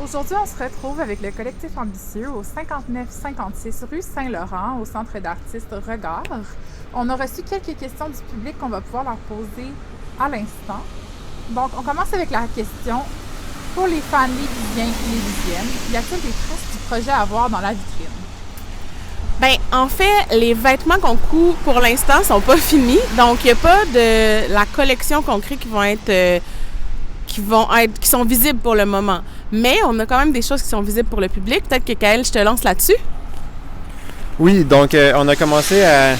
Aujourd'hui, on se retrouve avec le collectif ambitieux au 5956 rue Saint-Laurent, au Centre d'artistes Regard. On a reçu quelques questions du public qu'on va pouvoir leur poser à l'instant. Donc, on commence avec la question. Pour les fans lévisiens et lévisiennes, y a-t-il des traces du projet à voir dans la vitrine? Ben, en fait, les vêtements qu'on coud pour l'instant sont pas finis. Donc, il n'y a pas de la collection qu'on crée qui sont visibles pour le moment. Mais on a quand même des choses qui sont visibles pour le public. Peut-être que Kaël, je te lance là-dessus. Oui, donc on a commencé à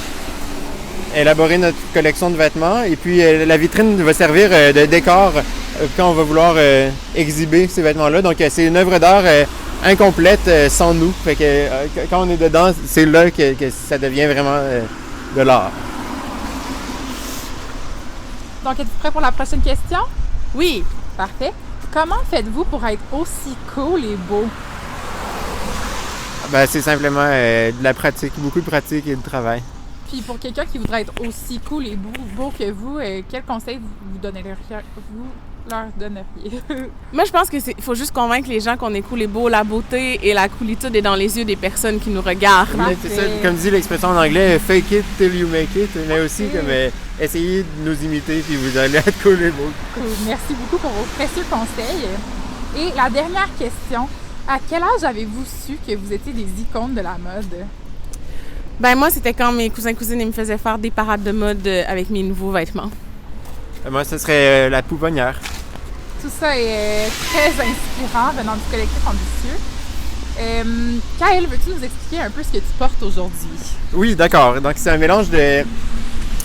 élaborer notre collection de vêtements et puis la vitrine va servir de décor quand on va vouloir exhiber ces vêtements-là. Donc c'est une œuvre d'art incomplète sans nous. Fait que quand on est dedans, c'est là que ça devient vraiment de l'art. Donc, êtes-vous prêt pour la prochaine question? Oui. Parfait. Comment faites-vous pour être aussi cool et beau? Ben, c'est simplement de la pratique, beaucoup de pratique et de travail. Puis pour quelqu'un qui voudrait être aussi cool et beau que vous, quel conseil vous leur donneriez? Moi, je pense qu'il faut juste convaincre les gens qu'on est cool et beau. La beauté et la coolitude est dans les yeux des personnes qui nous regardent. C'est ça, comme dit l'expression en anglais, fake it till you make it, mais aussi comme essayez de nous imiter puis vous allez être cool et beau. Cool. Merci beaucoup pour vos précieux conseils. Et la dernière question, à quel âge avez-vous su que vous étiez des icônes de la mode? Ben moi, c'était quand mes cousins-cousines me faisaient faire des parades de mode avec mes nouveaux vêtements. Moi, ce serait la pouponnière. Tout ça est très inspirant venant du collectif ambitieux. Kaël, veux-tu nous expliquer un peu ce que tu portes aujourd'hui? Oui, d'accord. Donc, c'est un mélange de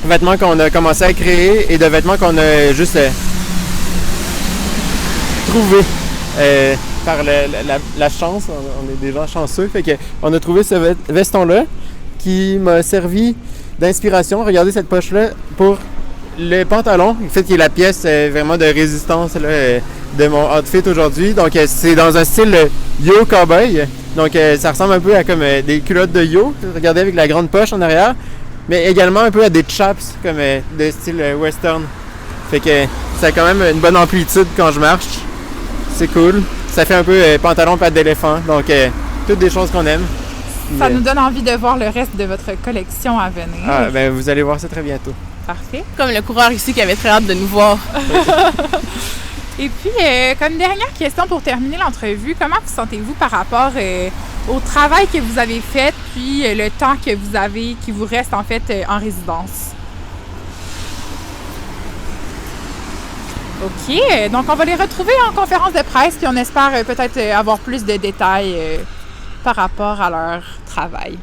vêtements qu'on a commencé à créer et de vêtements qu'on a juste trouvés par la chance. On est des gens chanceux. Fait que on a trouvé ce veston-là qui m'a servi d'inspiration. Regardez cette poche-là pour le pantalon. En fait, qui est la pièce vraiment de résistance là, de mon outfit aujourd'hui. Donc, c'est dans un style yo cowboy. Donc, ça ressemble un peu à comme des culottes de yo. Regardez avec la grande poche en arrière. Mais également un peu à des chaps comme de style western. Fait que ça a quand même une bonne amplitude quand je marche. C'est cool. Ça fait un peu pantalon patte d'éléphant. Donc, toutes des choses qu'on aime. Ça nous donne envie de voir le reste de votre collection à venir. Ah, ben vous allez voir ça très bientôt. Parfait. Comme le coureur ici qui avait très hâte de nous voir. Et puis, comme dernière question pour terminer l'entrevue, comment vous sentez-vous par rapport au travail que vous avez fait, puis le temps que vous avez, qui vous reste en fait en résidence? OK, donc on va les retrouver en conférence de presse, puis on espère peut-être avoir plus de détails par rapport à leur travail.